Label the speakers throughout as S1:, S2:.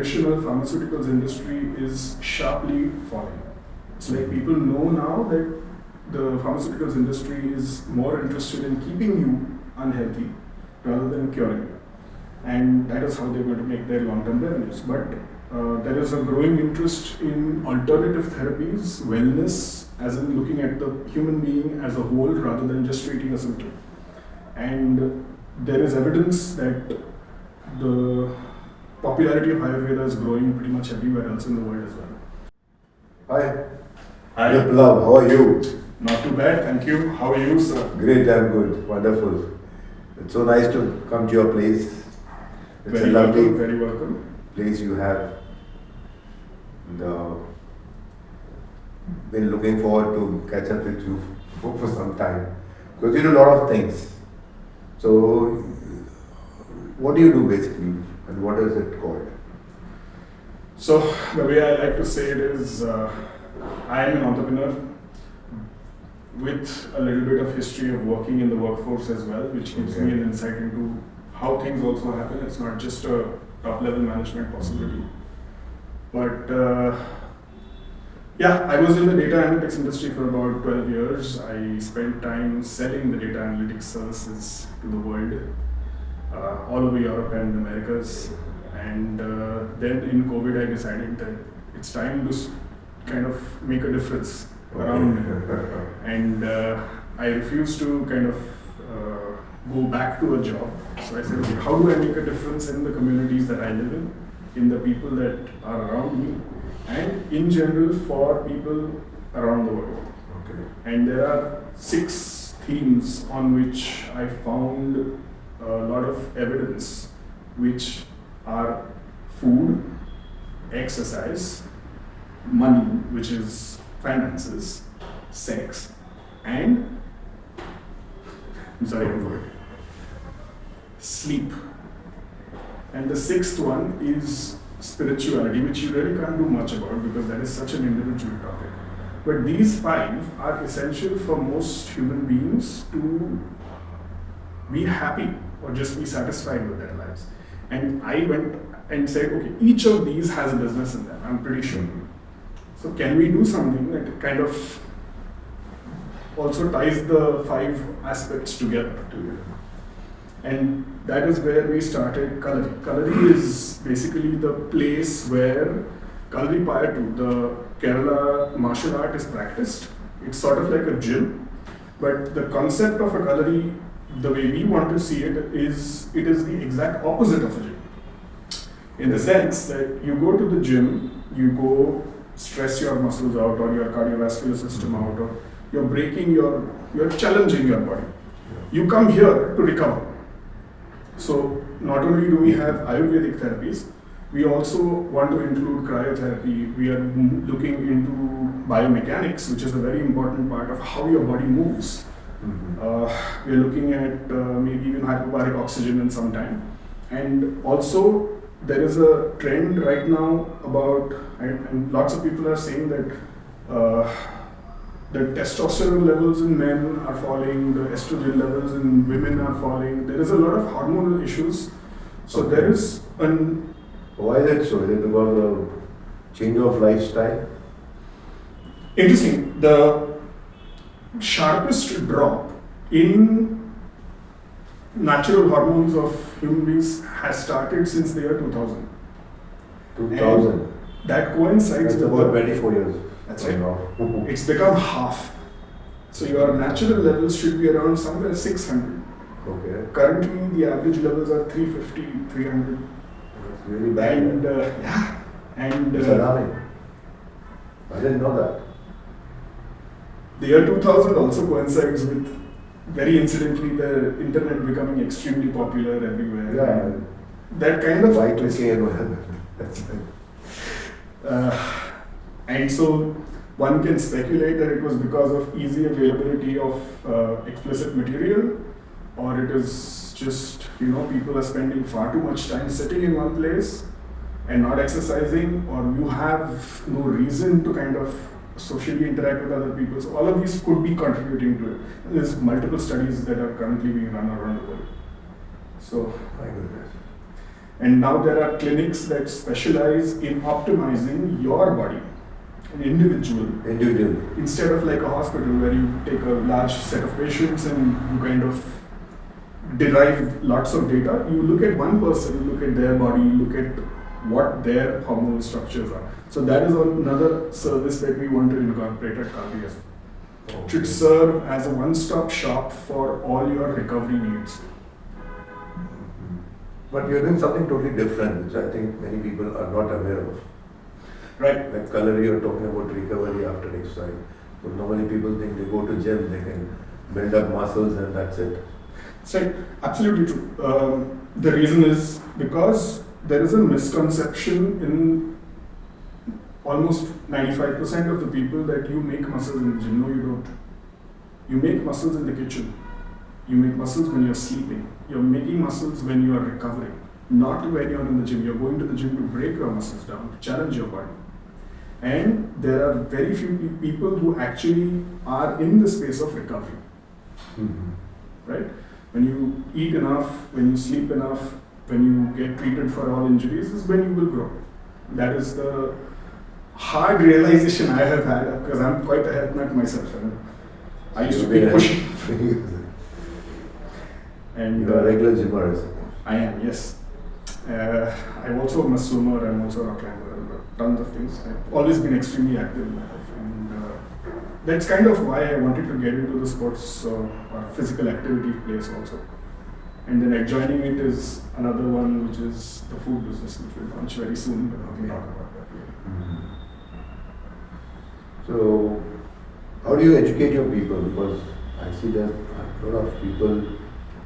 S1: traditional pharmaceuticals industry is sharply falling. It's like people know now that the pharmaceuticals industry is more interested in keeping you unhealthy rather than curing you. And that is how they're going to make their long-term revenues. But there is a growing interest in alternative therapies, wellness, as in looking at the human being as a whole rather than just treating a symptom. And there is evidence that the popularity of Ayurveda is growing pretty much everywhere else in the world as well.
S2: Hi.
S3: Hi.
S2: Viplove, how are you?
S1: Not too bad, thank you. How are you, sir?
S2: Great, I'm good. Wonderful. It's so nice to come to your place. It's
S1: Very
S2: a lovely
S1: welcome, very welcome.
S2: place you have. And, been looking forward to catch up with you for some time. Because you do a lot of things. So, what do you do basically? And what is it called?
S1: So, the way I like to say it is, I am an entrepreneur with a little bit of history of working in the workforce as well, which gives me an insight into how things also happen. It's not just a top level management possibility. But yeah, I was in the data analytics industry for about 12 years. I spent time selling the data analytics services to the world, all over Europe and the Americas. And then in COVID, I decided that it's time to kind of make a difference around me. And I refused to kind of go back to a job. So I said, okay, how do I make a difference in the communities that I live in the people that are around me, and in general for people around the world.
S2: Okay.
S1: And there are 6 themes on which I found a lot of evidence, which are food, exercise, money, which is finances, sex, and sleep. And the 6th one is spirituality, which you really can't do much about because that is such an individual topic. But these 5 are essential for most human beings to be happy or just be satisfied with their lives. And I went and said, okay, each of these has a business in them, I'm pretty sure. So can we do something that kind of also ties the 5 aspects together? And that is where we started Kalari. Kalari is basically the place where Kalari Payattu, the Kerala martial art, is practiced. It's sort of like a gym, but the concept of a Kalari, the way we want to see it is the exact opposite of a gym. In the sense that you go to the gym, you go stress your muscles out or your cardiovascular system out, or you're challenging your body. You come here to recover. So not only do we have Ayurvedic therapies, we also want to include cryotherapy. We are looking into biomechanics, which is a very important part of how your body moves. We are looking at maybe even hyperbaric oxygen in some time. And also there is a trend right now about, and lots of people are saying that the testosterone levels in men are falling, the estrogen levels in women are falling. There is a lot of hormonal issues. So there is an...
S2: Why is it so? Is it because of change of lifestyle?
S1: Interesting. The sharpest drop in natural hormones of human beings has started since the year 2000.
S2: 2000?
S1: And that coincides
S2: That's
S1: with
S2: about 24 years.
S1: That's right. It's become half. So your natural levels should be around somewhere 600.
S2: Okay.
S1: Currently, the average levels are 350, 300.
S2: That's really bad.
S1: And yeah, and
S2: It's alarming. I didn't know that.
S1: the year 2000 also coincides with, very incidentally, the internet becoming extremely popular everywhere.
S2: Yeah.
S1: That kind of...
S2: Y2K and whatever. That's right.
S1: And so one can speculate that it was because of easy availability of explicit material, or it is just, people are spending far too much time sitting in one place and not exercising, or you have no reason to kind of socially interact with other people. So all of these could be contributing to it. There's multiple studies that are currently being run around the world. So,
S2: My goodness.
S1: And now there are clinics that specialize in optimizing your body, an individual. Instead of like a hospital where you take a large set of patients and you kind of derive lots of data, you look at one person, look at their body, look at what their hormonal structures are. So that is another service that we want to incorporate at Kalari as well. It should serve as a one-stop shop for all your recovery needs.
S2: But you're doing something totally different, which I think many people are not aware of.
S1: Right.
S2: Like Kalari, you're talking about recovery after exercise. So normally people think they go to gym, they can build up muscles and that's it.
S1: It's like absolutely true. The reason is because there is a misconception in almost 95% of the people that you make muscles in the gym. No, you don't. You make muscles in the kitchen. You make muscles when you're sleeping. You're making muscles when you are recovering, not when you're in the gym. You're going to the gym to break your muscles down, to challenge your body. And there are very few people who actually are in the space of recovery. Right? When you eat enough, when you sleep enough, when you get treated for all injuries, is when you will grow. That is the hard realization I have had, because I'm quite a health nut myself. I used to be pushing. And
S2: you are a regular gymmer, I suppose.
S1: I am, yes. I'm also a swimmer, I'm also a rock climber, tons of things. I've always been extremely active in my life. And that's kind of why I wanted to get into the sports or physical activity place also. And then adjoining it is another one, which is the food business, which will launch very soon, but we can talk about that later.
S2: So, how do you educate your people? Because I see that a lot of people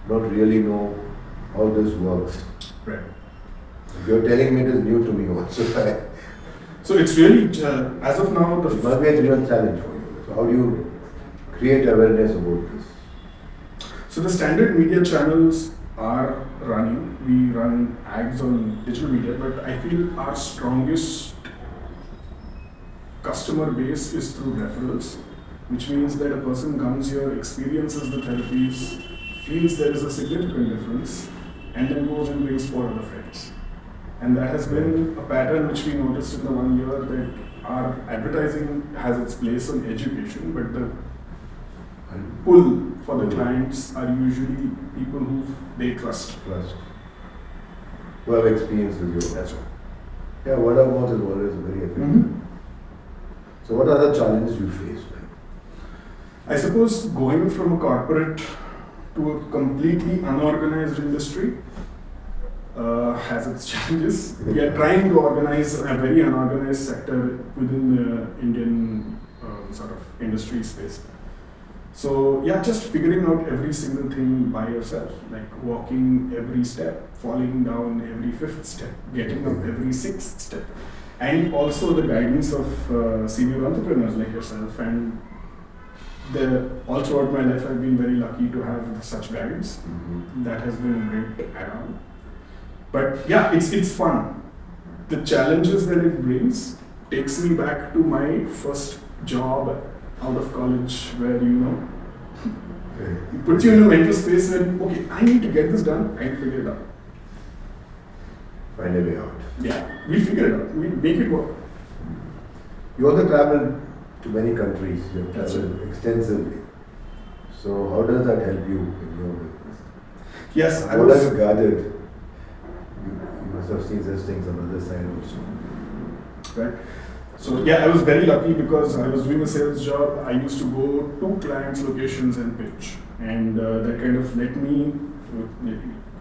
S2: don't really know how this works.
S1: Right.
S2: You're telling me it is new to me also.
S1: So it's really, as of now,
S2: it must be a real challenge for you. So how do you create awareness about this?
S1: So the standard media channels are running. We run ads on digital media, but I feel our strongest customer base is through referrals, which means that a person comes here, experiences the therapies, feels there is a significant difference, and then goes and brings 4 other friends. And that has been a pattern which we noticed in the 1 year, that our advertising has its place on education, but the pull for the clients are usually people who they trust.
S2: Who have experience with you.
S1: That's right.
S2: Yeah, word of mouth is always very effective. So what are the challenges you face?
S1: I suppose going from a corporate to a completely unorganized industry has its challenges. We are trying to organize a very unorganized sector within the Indian sort of industry space. So yeah, just figuring out every single thing by yourself, like walking every step, falling down every 5th step, getting up every 6th step, and also the guidance of senior entrepreneurs like yourself. And all throughout my life, I've been very lucky to have such guidance. That has been a great add-on. But yeah, it's fun. The challenges that it brings takes me back to my first job out of college, where it puts you in a mental space where, okay, I need to get this done, I need to figure it out.
S2: Find a way out.
S1: Yeah, we'll figure it out, we'll make it work.
S2: You also travel to many countries, you have
S1: That's
S2: traveled extensively. So how does that help you in your business?
S1: Yes,
S2: what have you gathered? You must have seen such things on the other side also.
S1: Right. So yeah, I was very lucky because I was doing a sales job. I used to go to clients' locations and pitch, and that kind of let me.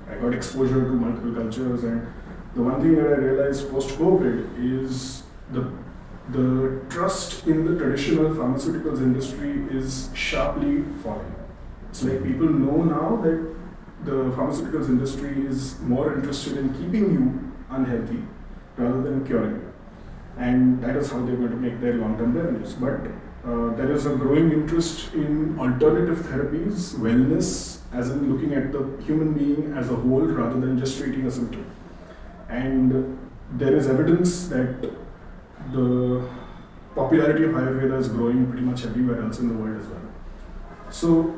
S1: I got exposure to multiple cultures, and the one thing that I realized post-COVID is the trust in the traditional pharmaceuticals industry is sharply falling. It's like people know now that the pharmaceuticals industry is more interested in keeping you unhealthy rather than curing you. And that is how they're going to make their long-term revenues. But there is a growing interest in alternative therapies, wellness, as in looking at the human being as a whole rather than just treating a symptom. And there is evidence that the popularity of Ayurveda is growing pretty much everywhere else in the world as well. So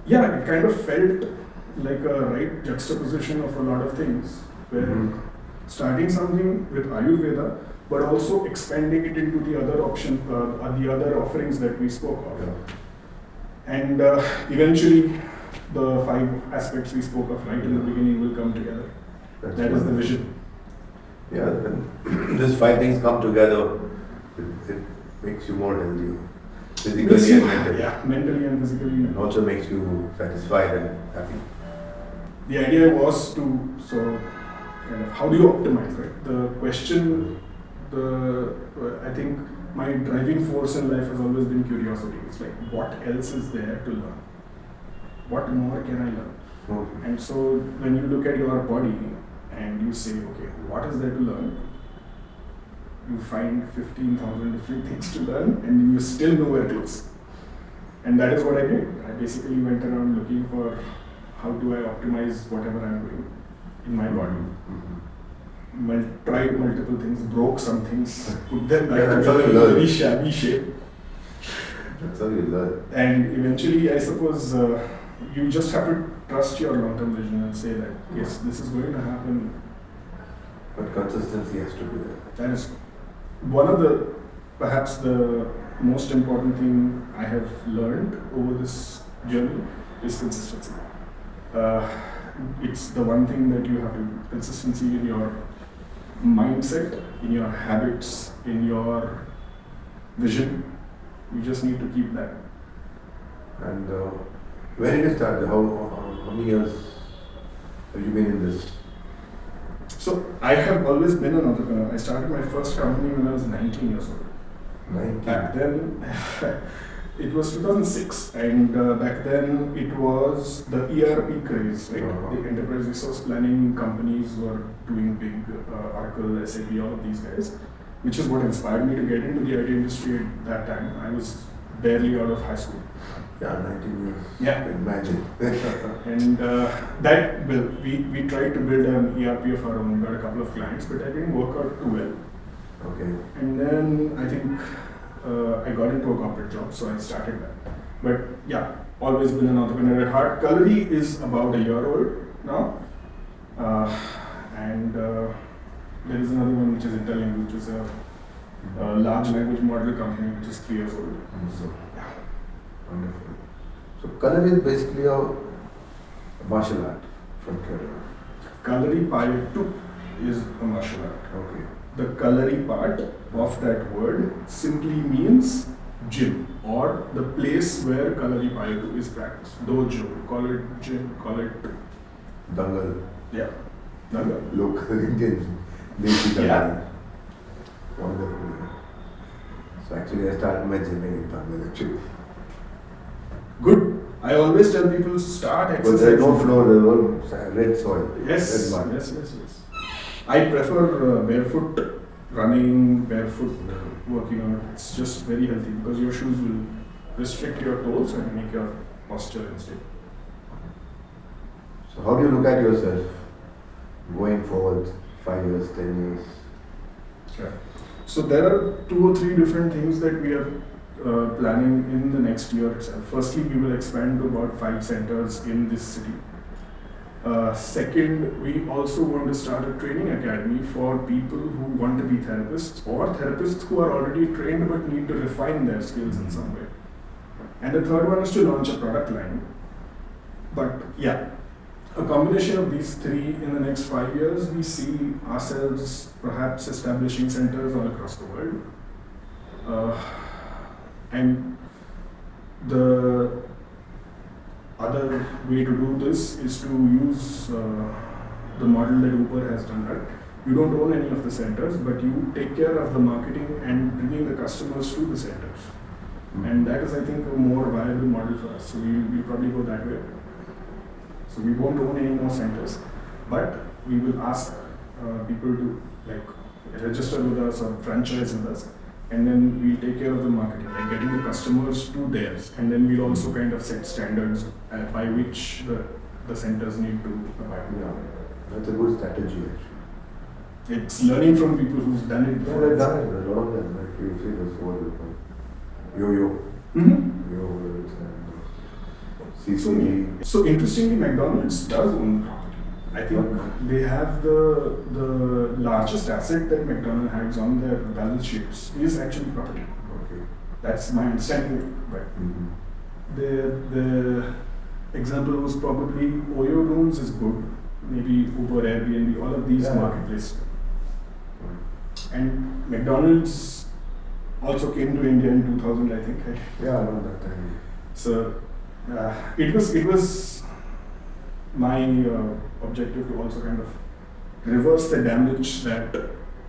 S1: yeah, it kind of felt like a right juxtaposition of a lot of things. where starting something with Ayurveda, but also expanding it into the other the other offerings that we spoke of.
S2: Yeah.
S1: And eventually, the 5 aspects we spoke of right in the beginning will come together. That is the vision.
S2: Yeah, when these 5 things come together, it makes you more healthier. Physically and mentally.
S1: Yeah, mentally and physically.
S2: And also makes you satisfied and happy.
S1: The idea was to kind of how do you optimize, right? The question, I think my driving force in life has always been curiosity. It's like, what else is there to learn? What more can I learn?
S2: Okay.
S1: And so when you look at your body and you say, okay, what is there to learn? You find 15,000 different things to learn and you're still nowhere close. And that is what I did. I basically went around looking for how do I optimize whatever I'm doing in my body. Tried multiple things, broke some things, put them back together in a very shabby shape.
S2: That's how you learn.
S1: And eventually, I suppose you just have to trust your long-term vision and say that, yes, this is going to happen.
S2: But consistency has to be there.
S1: That is one of perhaps the most important thing I have learned over this journey is consistency. It's the one thing that you have to, consistency in your mindset, in your habits, in your vision. You just need to keep that.
S2: And when did you start? How many years have you been in this?
S1: So I have always been an entrepreneur. I started my first company when I was 19 years old.
S2: 19.
S1: Back then, it was 2006, and back then it was the ERP craze, right? The enterprise resource planning companies were doing big Oracle, SAP, all of these guys, which is what inspired me to get into the IT industry at that time. I was barely out of high school.
S2: Yeah, 19 years.
S1: Yeah.
S2: Imagine.
S1: And we tried to build an ERP of our own, got a couple of clients, but that didn't work out too well.
S2: Okay.
S1: And then I think I got into a corporate job, so I started that. But yeah, always been an entrepreneur at heart. Kalari is about a year old now. And there is another one which is Interlink, which is a large language model company which is 3 years old. So, yeah.
S2: Wonderful. So Kalari is basically a martial art from Kerala.
S1: Kalari Payattu is a martial art.
S2: Okay.
S1: The Kalari part of that word simply means gym or the place where Kalari Payattu is practiced. Dojo, call it gym, call it
S2: Dangal.
S1: yeah, Dangal.
S2: Local Indian. Desi Dangal.
S1: Yeah.
S2: Wonderful. So actually I started my gymming in Dangal actually.
S1: Good. I always tell people to start
S2: But
S1: exercising.
S2: there is no floor, there is all red soil.
S1: Yes,
S2: Red mud.
S1: yes. I prefer barefoot running, barefoot working out. It's just very healthy because your shoes will restrict your toes and make your posture unstable.
S2: So how do you look at yourself going forward 5 years, 10 years?
S1: Yeah. So there are 2 or 3 different things that we are planning in the next year itself. Firstly, we will expand to about 5 centers in this city. Second, we also want to start a training academy for people who want to be therapists or therapists who are already trained but need to refine their skills in some way. And the third one is to launch a product line. But yeah, a combination of these 3 in the next 5 years, we see ourselves perhaps establishing centers all across the world. And the other way to do this is to use the model that Uber has done, right? You don't own any of the centers, but you take care of the marketing and bringing the customers to the centers. And that is, I think, a more viable model for us. So we'll probably go that way. So we won't own any more centers, but we will ask people to register with us or franchise with us. And then we'll take care of the marketing, like getting the customers to theirs. And then we'll also kind of set standards by which the centers need to abide.
S2: Yeah, that's a good strategy actually.
S1: It's learning from people who've done it before.
S2: Yeah, they've done it, a lot of them. Like you see this whole yo-yo, yo-yo and CCD.
S1: So interestingly, McDonald's does own property. I think they have the largest asset that McDonald's has on their balance sheets is actually property.
S2: Okay.
S1: That's my understanding. But the example was probably Oyo rooms is good. Maybe Uber, Airbnb, all of these marketplaces. And McDonald's also came to India in 2000, I think. Right?
S2: Yeah, around that time.
S1: So it was my objective to also kind of reverse the damage that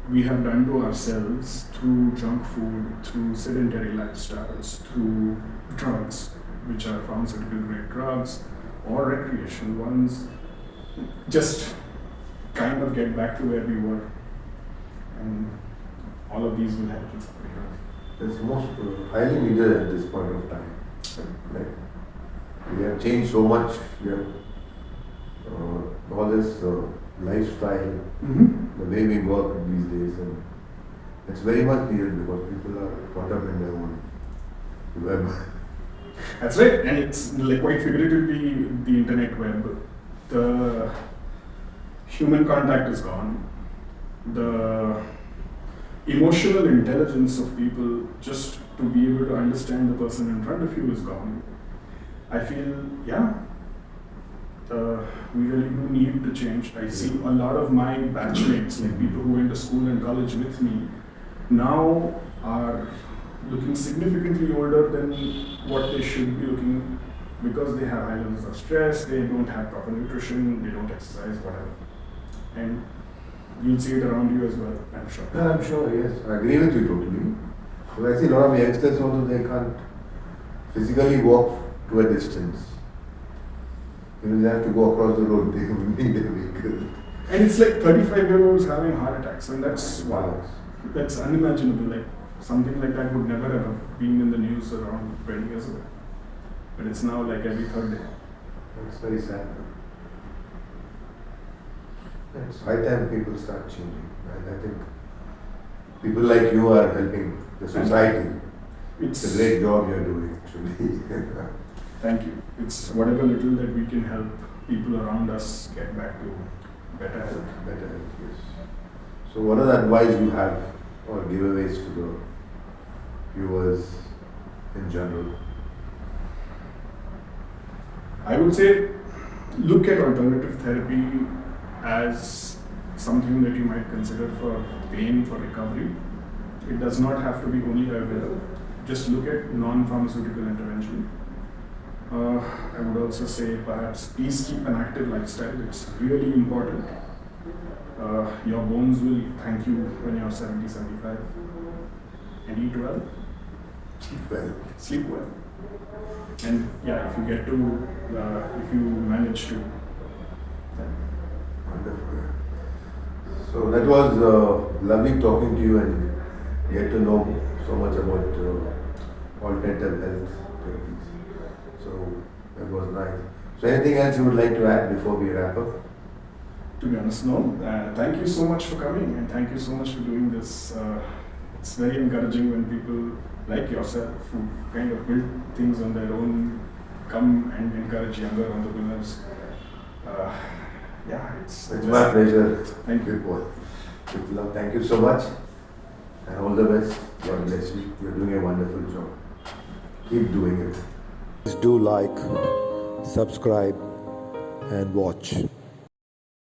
S1: we have done to ourselves through junk food, through sedentary lifestyles, through drugs, which are pharmaceutical grade drugs or recreational ones. Just kind of get back to where we were, and all of these will help us.
S2: It's most highly needed at this point of time. Like, we have changed so much. We have all this lifestyle, the way we work these days, and it's very much needed because people are caught up in their own web.
S1: That's right, and it's like quite figuratively the internet web. The human contact is gone. The emotional intelligence of people just to be able to understand the person in front of you is gone. I feel, we really do need to change. I see a lot of my batchmates, like people who went to school and college with me, now are looking significantly older than what they should be looking because they have high levels of stress, they don't have proper nutrition, they don't exercise, whatever. And you'll see it around you as well, I'm sure.
S2: Yeah, I'm sure, yes. I agree with you totally. Because I see a lot of youngsters also, they can't physically walk to a distance. Even they have to go across the road, they will need a vehicle.
S1: And it's like 35-year-olds having heart attacks, and that's
S2: Wow.
S1: That's unimaginable. Like something like that would never have been in the news around 20 years ago. But it's now like every third day.
S2: It's very sad. It's high time people start changing. And I think people like you are helping the society. It's a great job you're doing, actually.
S1: Thank you. It's whatever little that we can help people around us get back to better health.
S2: Better health, yes. So what are the advice you have or giveaways to the viewers in general?
S1: I would say look at alternative therapy as something that you might consider for pain, for recovery. It does not have to be only Ayurveda. Just look at non-pharmaceutical intervention. I would also say perhaps please keep an active lifestyle. It's really important. Your bones will thank you when you're 70, 75. And eat well.
S2: Sleep well.
S1: Sleep well. And if you get to, if you manage to.
S2: Wonderful. So that was lovely talking to you and get to know so much about alternative health therapies. So that was nice. So anything else you would like to add before we wrap up?
S1: To be honest, no. Thank you so much for coming and thank you so much for doing this. It's very encouraging when people like yourself who kind of build things on their own come and encourage younger entrepreneurs. It's
S2: my pleasure.
S1: Thank you.
S2: Paul. Viplove, thank you so much and all the best. God bless you. You're doing a wonderful job. Keep doing it.
S3: Please do like, subscribe and watch.